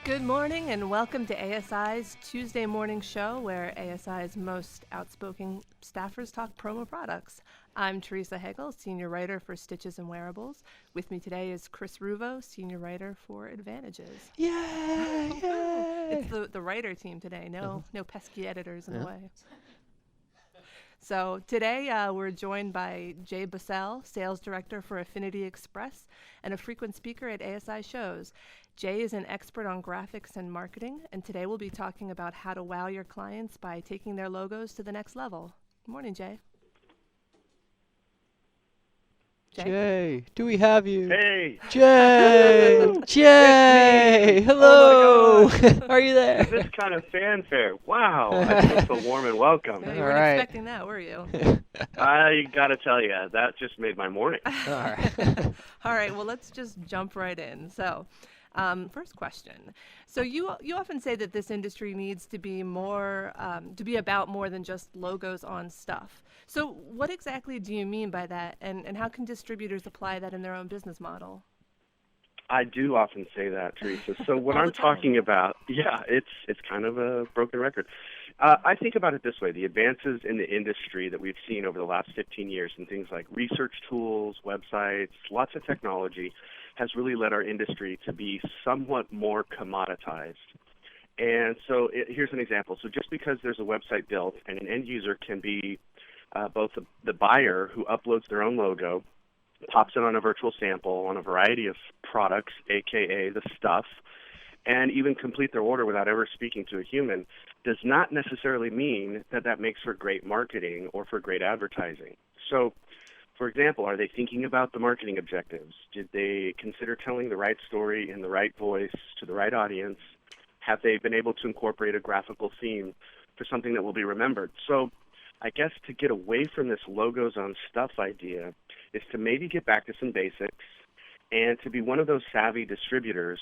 Good morning and welcome to ASI's Tuesday morning show where ASI's most outspoken staffers talk promo products. I'm Teresa Hegel, senior writer for Stitches and Wearables. With me today is Chris Ruvo, senior writer for Advantages. Yay! It's the writer team today, no pesky editors in the way. So today we're joined by Jay Bussell, Sales Director for Affinity Express and a frequent speaker at ASI shows. Jay is an expert on graphics and marketing, and today we'll be talking about how to wow your clients by taking their logos to the next level. Good morning, Jay. Jay, do we have you? Hey! Jay! Jay! Hello! Oh Are you there? This kind of fanfare. Wow, I feel so warm and welcome. You weren't expecting that, were you? I gotta tell you, that just made my morning. All right. All right, well, let's just jump right in. So, first question. So you often say that this industry needs to be more, to be about more than just logos on stuff. So what exactly do you mean by that, and how can distributors apply that in their own business model? I do often say that, Teresa. So what I'm talking about, it's kind of a broken record. I think about it this way. The advances in the industry that we've seen over the last 15 years in things like research tools, websites, lots of technology has really led our industry to be somewhat more commoditized. And so here's an example. So just because there's a website built and an end user can be both the buyer who uploads their own logo, pops it on a virtual sample on a variety of products, aka the stuff, and even complete their order without ever speaking to a human, does not necessarily mean that that makes for great marketing or for great advertising. So, for example, are they thinking about the marketing objectives? Did they consider telling the right story in the right voice to the right audience? Have they been able to incorporate a graphical theme for something that will be remembered? So I guess to get away from this logos on stuff idea is to maybe get back to some basics and to be one of those savvy distributors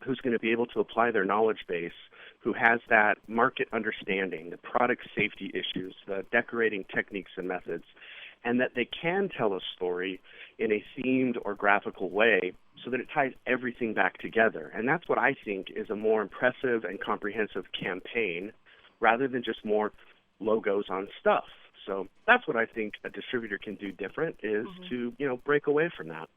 who's going to be able to apply their knowledge base, who has that market understanding, the product safety issues, the decorating techniques and methods, and that they can tell a story in a themed or graphical way so that it ties everything back together. And that's what I think is a more impressive and comprehensive campaign rather than just more logos on stuff. So that's what I think a distributor can do different is to, break away from that.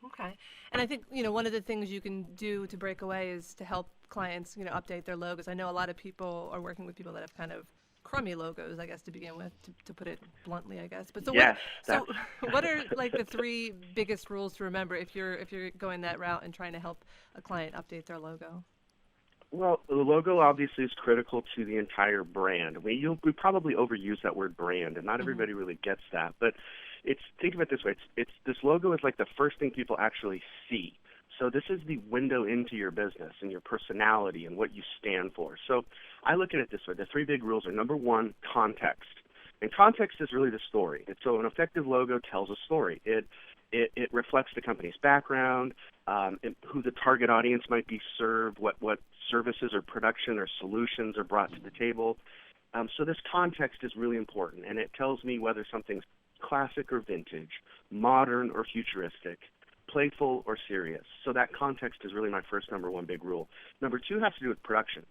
Okay. And I think, one of the things you can do to break away is to help clients, update their logos. I know a lot of people are working with people that have kind of crummy logos, I guess, to begin with, to put it bluntly, I guess. But what are like the three biggest rules to remember if you're going that route and trying to help a client update their logo? Well, the logo obviously is critical to the entire brand. We probably overuse that word brand, and not everybody really gets that. But think of it this way: it's this logo is like the first thing people actually see. So this is the window into your business and your personality and what you stand for. So I look at it this way: the three big rules are number one, context, and context is really the story. So an effective logo tells a story. It reflects the company's background, who the target audience might be served, what services or production or solutions are brought to the table. So this context is really important, and it tells me whether something's classic or vintage, modern or futuristic, playful or serious. So that context is really my first number one big rule. Number two has to do with production.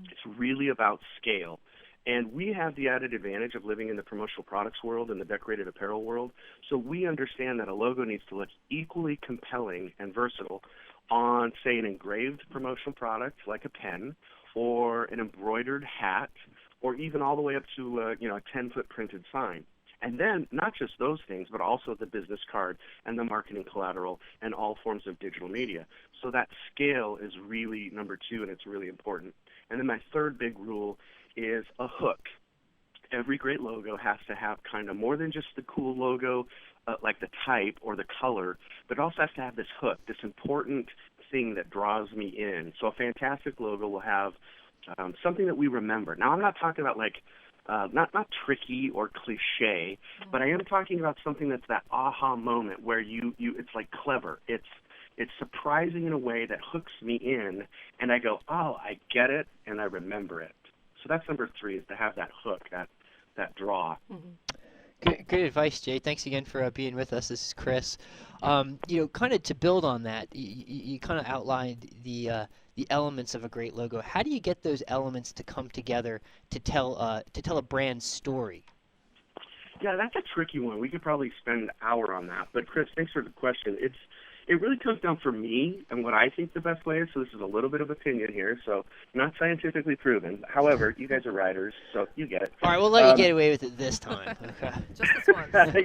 It's really about scale. And we have the added advantage of living in the promotional products world and the decorated apparel world. So we understand that a logo needs to look equally compelling and versatile on, say, an engraved promotional product like a pen or an embroidered hat or even all the way up to a 10-foot printed sign. And then not just those things, but also the business card and the marketing collateral and all forms of digital media. So that scale is really number two, and it's really important. And then my third big rule is a hook. Every great logo has to have kind of more than just the cool logo, like the type or the color, but it also has to have this hook, this important thing that draws me in. So a fantastic logo will have something that we remember. Now, I'm not talking about not tricky or cliche, but I am talking about something that's that aha moment where it's like clever. It's surprising in a way that hooks me in, and I go, oh, I get it, and I remember it. So that's number three, is to have that hook, that draw. Good advice, Jay. Thanks again for being with us. This is Chris. Kind of to build on that, you kind of outlined the the elements of a great logo. How do you get those elements to come together to tell a brand's story? Yeah, that's a tricky one. We could probably spend an hour on that. But Chris, thanks for the question. It really comes down for me and what I think the best way is. So this is a little bit of opinion here, so not scientifically proven. However, you guys are writers, so you get it. All right, we'll let you get away with it this time. Okay. Just this once.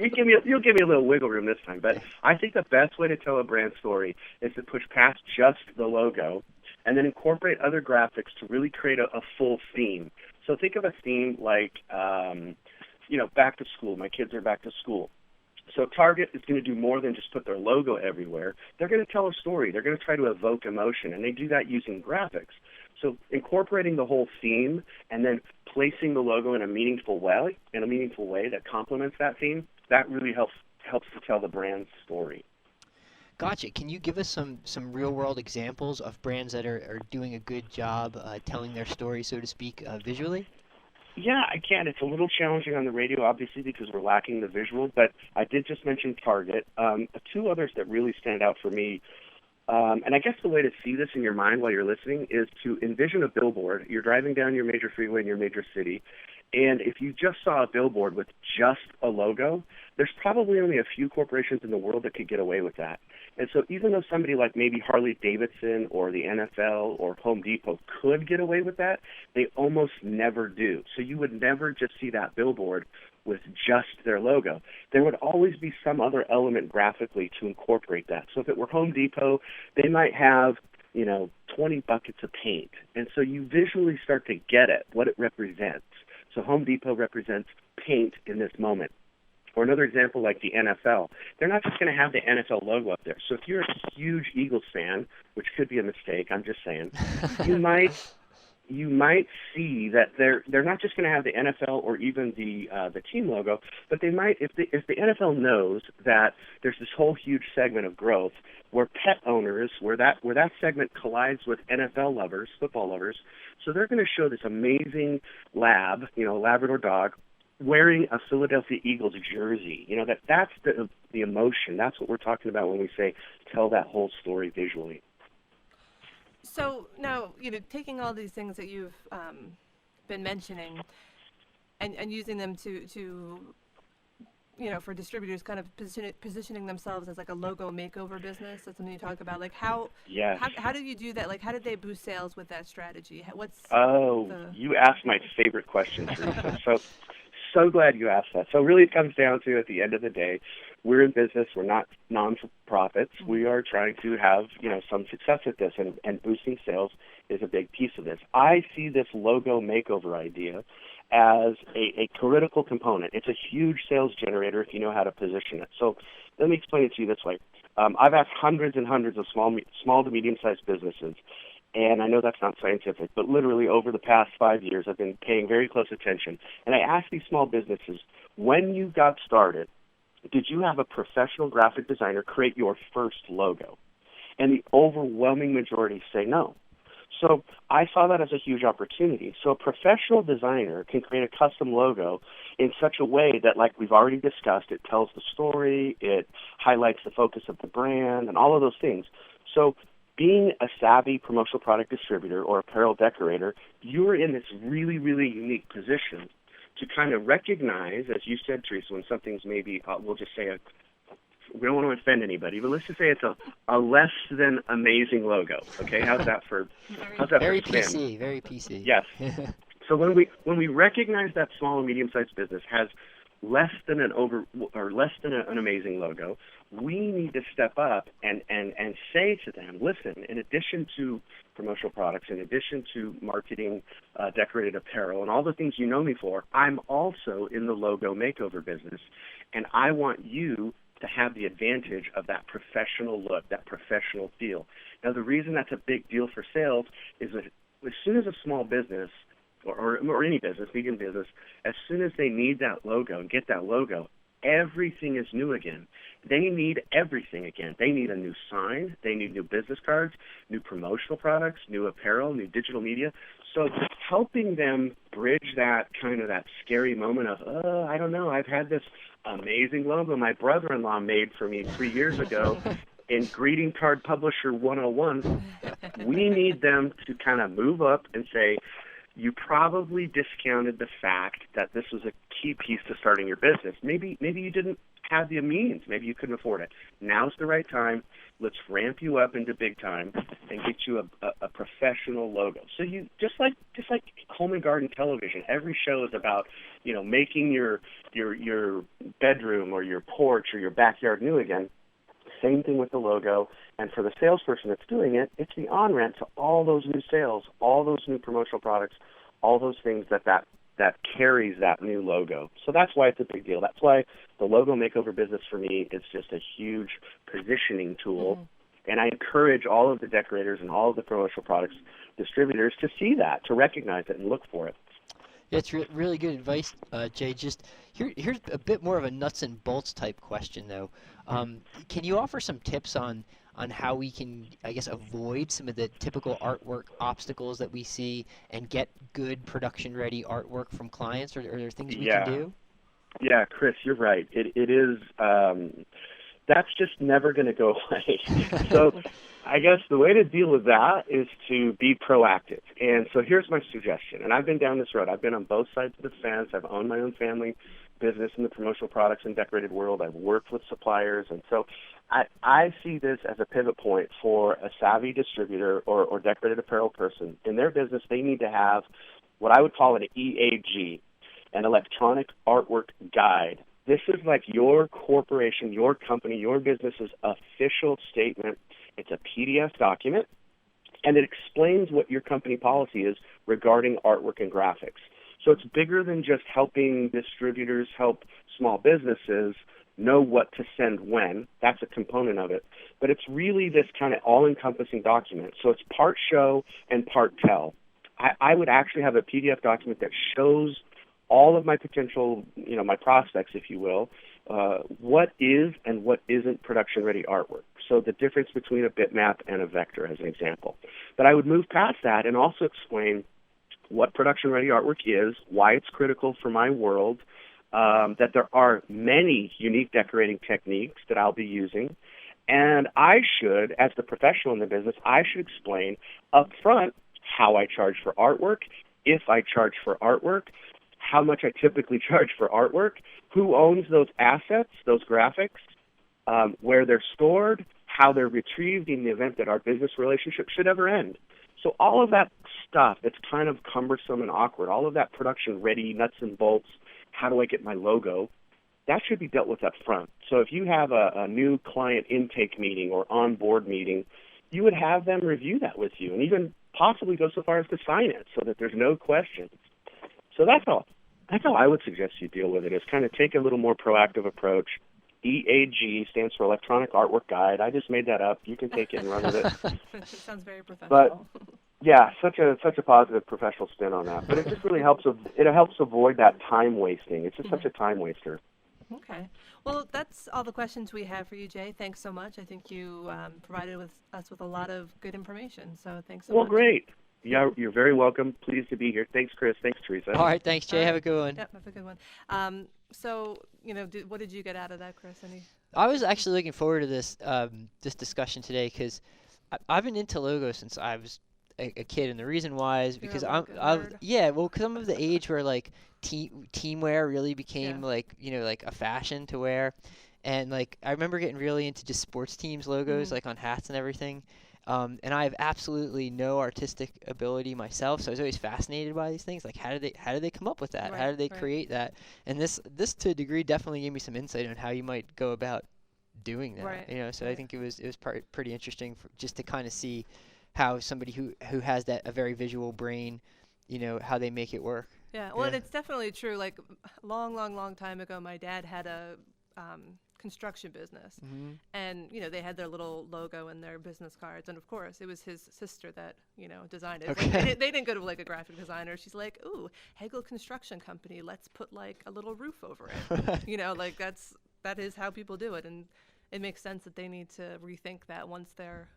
You'll give me a little wiggle room this time. But I think the best way to tell a brand story is to push past just the logo and then incorporate other graphics to really create a full theme. So think of a theme like back to school. My kids are back to school. So Target is going to do more than just put their logo everywhere. They're going to tell a story. They're going to try to evoke emotion, and they do that using graphics. So incorporating the whole theme and then placing the logo in a meaningful way that complements that theme, that really helps to tell the brand's story. Gotcha. Can you give us some real-world examples of brands that are doing a good job telling their story, so to speak, visually? Yeah, I can. It's a little challenging on the radio, obviously, because we're lacking the visual, but I did just mention Target. Two others that really stand out for me, and I guess the way to see this in your mind while you're listening is to envision a billboard. You're driving down your major freeway in your major city, and if you just saw a billboard with just a logo, there's probably only a few corporations in the world that could get away with that. And so even though somebody like maybe Harley-Davidson or the NFL or Home Depot could get away with that, they almost never do. So you would never just see that billboard with just their logo. There would always be some other element graphically to incorporate that. So if it were Home Depot, they might have 20 buckets of paint. And so you visually start to get it, what it represents. So Home Depot represents paint in this moment. Or another example like the NFL, they're not just going to have the NFL logo up there. So if you're a huge Eagles fan, which could be a mistake, I'm just saying, you might see that they're not just going to have the NFL or even the team logo, but they might, if the NFL knows that there's this whole huge segment of growth where pet owners, where that segment collides with NFL lovers, football lovers, so they're going to show this amazing Labrador dog, wearing a Philadelphia Eagles jersey. That's the emotion. That's what we're talking about when we say tell that whole story visually. So now, taking all these things that you've been mentioning and using them to for distributors kind of positioning themselves as like a logo makeover business. That's something you talk about. Like how do you do that? Like how did they boost sales with that strategy? You asked my favorite question, Teresa. So glad you asked that. So really it comes down to, at the end of the day, we're in business. We're not non-profits. We are trying to have, some success at this, and boosting sales is a big piece of this. I see this logo makeover idea as a critical component. It's a huge sales generator if you know how to position it. So let me explain it to you this way. I've asked hundreds and hundreds of small to medium-sized businesses, and I know that's not scientific, but literally over the past 5 years, I've been paying very close attention. And I asked these small businesses, when you got started, did you have a professional graphic designer create your first logo? And the overwhelming majority say no. So I saw that as a huge opportunity. So a professional designer can create a custom logo in such a way that, like we've already discussed, it tells the story, it highlights the focus of the brand, and all of those things. So being a savvy promotional product distributor or apparel decorator, you're in this really, really unique position to kind of recognize, as you said, Teresa, when something's maybe, we'll just say, we don't want to offend anybody, but let's just say it's a less than amazing logo. Okay, how's that for very spin? PC, very PC. Yes. So when we recognize that small and medium-sized business has less than an amazing logo, we need to step up and say to them, listen, in addition to promotional products, in addition to marketing decorated apparel and all the things you know me for, I'm also in the logo makeover business, and I want you to have the advantage of that professional look, that professional feel. Now, the reason that's a big deal for sales is that as soon as a small business or any business, medium business, as soon as they need that logo and get that logo, everything is new again. They need everything again. They need a new sign. They need new business cards, new promotional products, new apparel, new digital media. So helping them bridge that kind of that scary moment of, I don't know, I've had this amazing logo my brother-in-law made for me 3 years ago, in greeting card publisher 101, we need them to kind of move up and say, you probably discounted the fact that this was a key piece to starting your business. Maybe you didn't have the means. Maybe you couldn't afford it. Now's the right time. Let's ramp you up into big time and get you a professional logo. So you just like Home and Garden Television. Every show is about making your bedroom or your porch or your backyard new again. Same thing with the logo. And for the salesperson that's doing it, it's the on-ramp to all those new sales, all those new promotional products, all those things that carries that new logo. So that's why it's a big deal. That's why the logo makeover business for me is just a huge positioning tool. Mm-hmm. And I encourage all of the decorators and all of the promotional products distributors to see that, to recognize it and look for it. Yeah, it's really good advice, Jay. Just here's a bit more of a nuts and bolts type question, though. Can you offer some tips on how we can, I guess, avoid some of the typical artwork obstacles that we see and get good production-ready artwork from clients? Or are there things we can do? Yeah, Chris, you're right. It is. That's just never going to go away. So I guess the way to deal with that is to be proactive. And so here's my suggestion. And I've been down this road. I've been on both sides of the fence. I've owned my own family business in the promotional products and decorated world. I've worked with suppliers. And so I see this as a pivot point for a savvy distributor or decorated apparel person. In their business, they need to have what I would call an EAG, an electronic artwork guide. This is like your corporation, your company, your business's official statement. It's a PDF document, and it explains what your company policy is regarding artwork and graphics. So it's bigger than just helping distributors help small businesses know what to send when. That's a component of it. But it's really this kind of all-encompassing document. So it's part show and part tell. I would actually have a PDF document that shows all of my potential, my prospects, if you will, what is and what isn't production-ready artwork. So the difference between a bitmap and a vector, as an example. But I would move past that and also explain what production-ready artwork is, why it's critical for my world, that there are many unique decorating techniques that I'll be using, and I should, as the professional in the business, I should explain up front how I charge for artwork, if I charge for artwork, how much I typically charge for artwork, who owns those assets, those graphics, where they're stored, how they're retrieved in the event that our business relationship should ever end. So all of that stuff that's kind of cumbersome and awkward, all of that production-ready nuts and bolts, how do I get my logo, that should be dealt with up front. So if you have a new client intake meeting or on-board meeting, you would have them review that with you and even possibly go so far as to sign it so that there's no questions. So that's how I would suggest you deal with it, is kind of take a little more proactive approach. EAG stands for Electronic Artwork Guide. I just made that up. You can take it and run with it. It sounds very professional. But yeah, such a positive professional spin on that. But it just really helps avoid that time wasting. It's just such a time waster. Okay. Well, that's all the questions we have for you, Jay. Thanks so much. I think you provided us with a lot of good information. So thanks so much. Well, great. Yeah, you're very welcome. Pleased to be here. Thanks, Chris. Thanks, Teresa. All right, thanks, Jay. Have a good one. Yep, have a good one. So, what did you get out of that, Chris? I was actually looking forward to this this discussion today because I've been into logos since I was a kid, and the reason why is because because I'm of the age where like teamwear really became like a fashion to wear, and like I remember getting really into just sports teams logos like on hats and everything. And I have absolutely no artistic ability myself, so I was always fascinated by these things. Like, how did they come up with that? Right, how did they create that? And this to a degree definitely gave me some insight on how you might go about doing that. Right. So I think it was pretty interesting just to kind of see how somebody who has a very visual brain, how they make it work. Yeah. Well, it's definitely true. Like long time ago, my dad had a construction business, and they had their little logo in their business cards, and of course it was his sister that designed it. Okay. Like, they didn't go to like a graphic designer. She's like, ooh, Hegel Construction Company, let's put like a little roof over it. Like that is how people do it, and it makes sense that they need to rethink that once they're,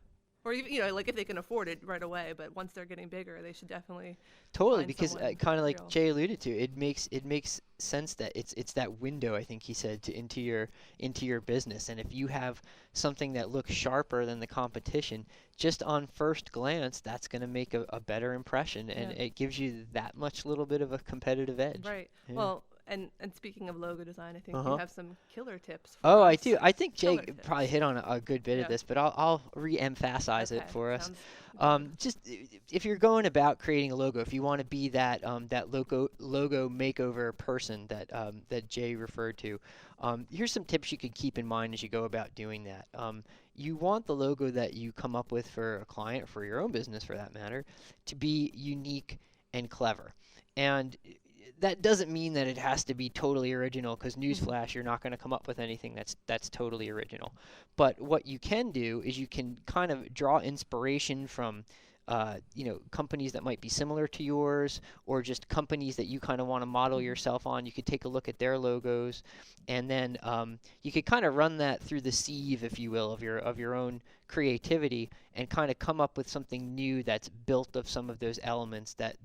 or even, like if they can afford it right away. But once they're getting bigger, they should definitely Totally, find because someone kind of like real. Jay alluded to, it makes sense that it's that window, I think he said, to into your business. And if you have something that looks sharper than the competition, just on first glance, that's going to make a better impression, and Yeah. it gives you that much little bit of a competitive edge. Right. Yeah. Well, and speaking of logo design, I think you Uh-huh. have some killer tips for Oh, I us. do. I think Jay Killer probably tips. hit on a good bit of Yeah. this, but I'll re-emphasize it Okay. for us. Sounds good. If you're going about creating a logo, if you want to be that logo makeover person that Jay referred to, here's some tips you can keep in mind as you go about doing that. You want the logo that you come up with for a client, for your own business for that matter, to be unique and clever. And that doesn't mean that it has to be totally original, because newsflash, you're not going to come up with anything that's totally original. But what you can do is you can kind of draw inspiration from companies that might be similar to yours, or just companies that you kind of want to model yourself on. You could take a look at their logos, and then you could kind of run that through the sieve, if you will, of your own creativity, and kind of come up with something new that's built of some of those elements that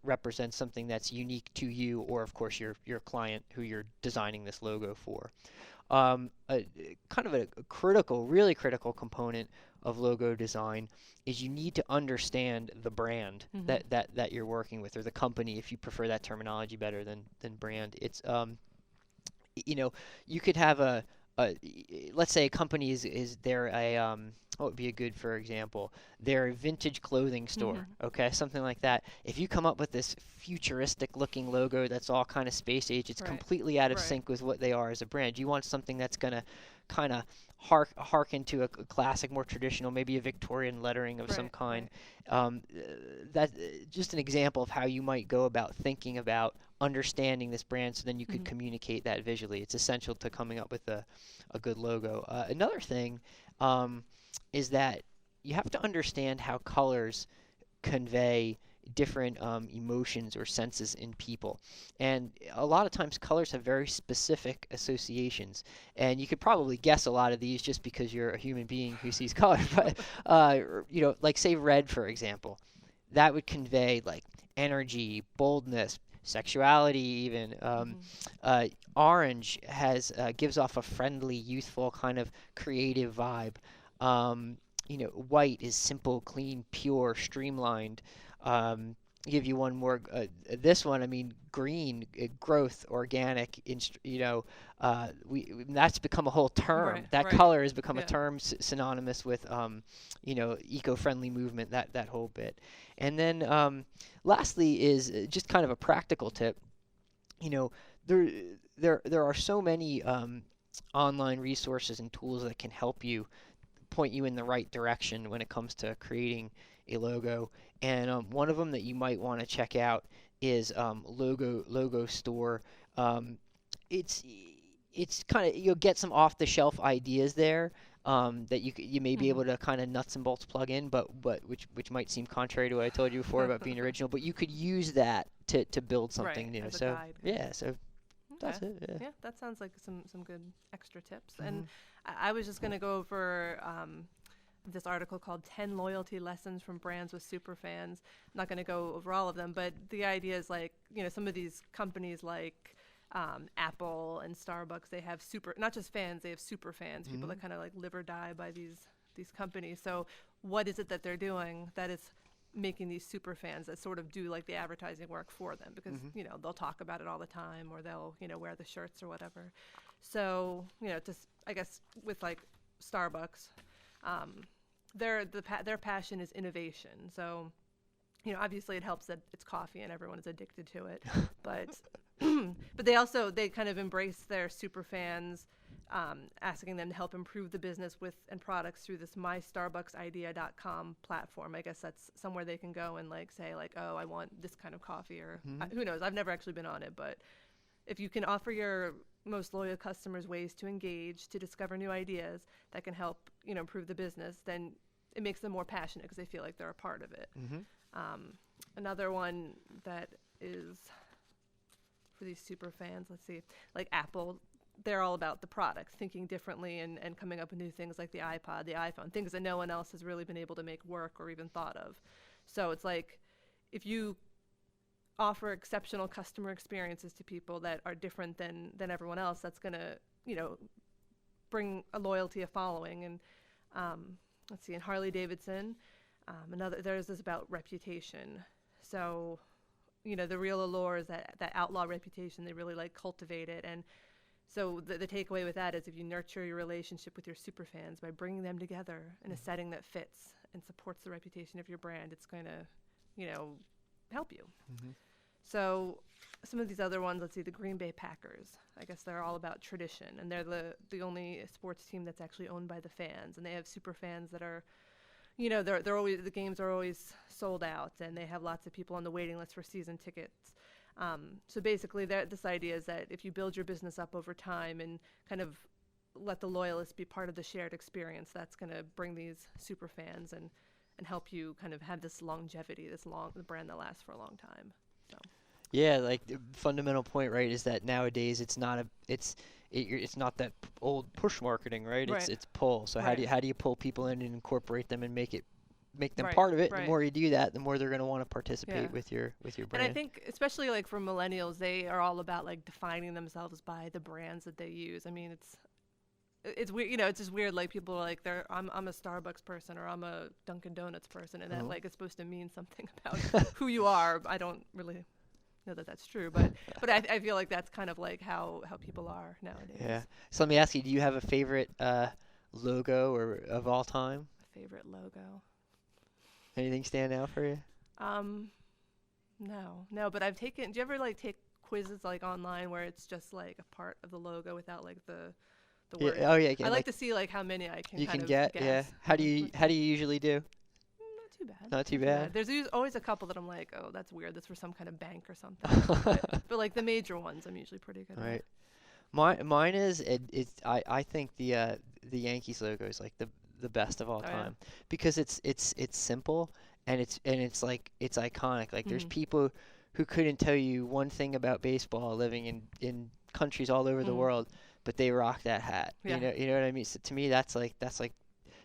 represent something that's unique to you, or of course your client who you're designing this logo for. Kind of a critical, really critical component of logo design is you need to understand the brand that you're working with, or the company, if you prefer that terminology better than brand. It's you could have let's say a company is they're a what would be a good, for example, they're a vintage clothing store, okay, something like that. If you come up with this futuristic looking logo that's all kind of space age, it's completely out of sync with what they are as a brand. You want something that's going to kind of harken to a classic, more traditional, maybe a Victorian lettering of some kind. That's just an example of how you might go about thinking about understanding this brand, so then you could communicate that visually. It's essential to coming up with a good logo. Another thing is that you have to understand how colors convey different emotions or senses in people. And a lot of times colors have very specific associations. And you could probably guess a lot of these just because you're a human being who sees color. But, like say red, for example, that would convey like energy, boldness, sexuality even. Orange gives off a friendly, youthful, kind of creative vibe. White is simple, clean, pure, streamlined. Give you one more. This one, I mean, green, growth, organic. That's become a whole term. That color has become a term synonymous with, eco-friendly movement. That whole bit. And then, lastly, is just kind of a practical tip. There are so many online resources and tools that can help you, point you in the right direction when it comes to creating a logo. And one of them that you might want to check out is Logo Store. It's kind of, you'll get some off the shelf ideas there that you may be able to kind of nuts and bolts plug in, but which might seem contrary to what I told you before about being original. But you could use that to build something new. As a guide. Yeah, so that's it. Yeah, that sounds like some good extra tips. And I was just going to go over this article called 10 Loyalty Lessons from Brands with Superfans. I'm not going to go over all of them, but the idea is like, some of these companies like Apple and Starbucks, they have not just fans, they have super fans, people that kind of like live or die by these companies. So what is it that they're doing that is making these super fans that sort of do like the advertising work for them, because they'll talk about it all the time, or they'll wear the shirts or whatever. So just I guess with like Starbucks, their passion is innovation. So obviously it helps that it's coffee and everyone is addicted to it, but but they kind of embrace their super fans, asking them to help improve the business and products through this mystarbucksidea.com platform. I guess that's somewhere they can go and like say like, oh, I want this kind of coffee, or who knows? I've never actually been on it, but if you can offer your most loyal customers ways to engage, to discover new ideas that can help improve the business, then it makes them more passionate because they feel like they're a part of it. Another one that is for these super fans, let's see, like Apple, they're all about the product, thinking differently and coming up with new things like the iPod, the iPhone, things that no one else has really been able to make work or even thought of. So it's like, if you offer exceptional customer experiences to people that are different than everyone else, that's going to, bring a loyalty, a following. And let's see, in Harley Davidson, theirs is about reputation. So, the real allure is that outlaw reputation. They really cultivate it. And so the takeaway with that is, if you nurture your relationship with your super fans by bringing them together in a setting that fits and supports the reputation of your brand, it's going to, help you. Mm-hmm. So some of these other ones, let's see, the Green Bay Packers. I guess they're all about tradition, and they're the only sports team that's actually owned by the fans, and they have super fans that are, they're always, the games are always sold out, and they have lots of people on the waiting list for season tickets. So basically, this idea is that if you build your business up over time and kind of let the loyalists be part of the shared experience, that's going to bring these super fans and help you kind of have this longevity, the brand that lasts for a long time. So. Yeah, the fundamental point, right, is that nowadays it's not not that old push marketing, right? Right. It's pull. So Right. how do you pull people in and incorporate them and make them Right, part of it? right. The more you do that, the more they're going to want to participate Yeah. with your brand. And I think, especially for millennials, they are all about defining themselves by the brands that they use. I mean, it's weird, it's just weird. People are I'm a Starbucks person, or I'm a Dunkin' Donuts person, and that it's supposed to mean something about who you are. I don't really know that that's true, but I feel like that's kind of how people are nowadays. Yeah. So let me ask you, do you have a favorite logo or of all time? A favorite logo? Anything stand out for you? No, but I've taken. Do you ever take quizzes online where it's just a part of the logo without the word? Yeah. Oh yeah. I like to see how many I can. You kind can of get. guess. Yeah. How do you usually do? Not too bad. Not too bad. There's always a couple that I'm oh, that's weird. That's for some kind of bank or something. but the major ones, I'm usually pretty good Right. at. Mine is I think the Yankees logo is the best of all Oh, time because it's simple and it's iconic. There's Mhm. people who couldn't tell you one thing about baseball living in countries all over the Mhm. world, but they rock that hat. Yeah. You know what I mean? So to me that's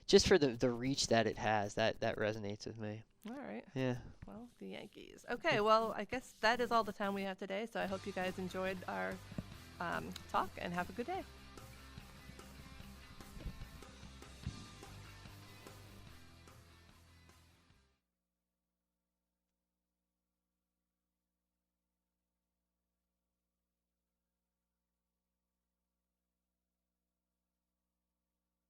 just for the reach that it has, that resonates with me. All right. Yeah. Well, the Yankees. Okay. Well, I guess that is all the time we have today. So I hope you guys enjoyed our talk and have a good day.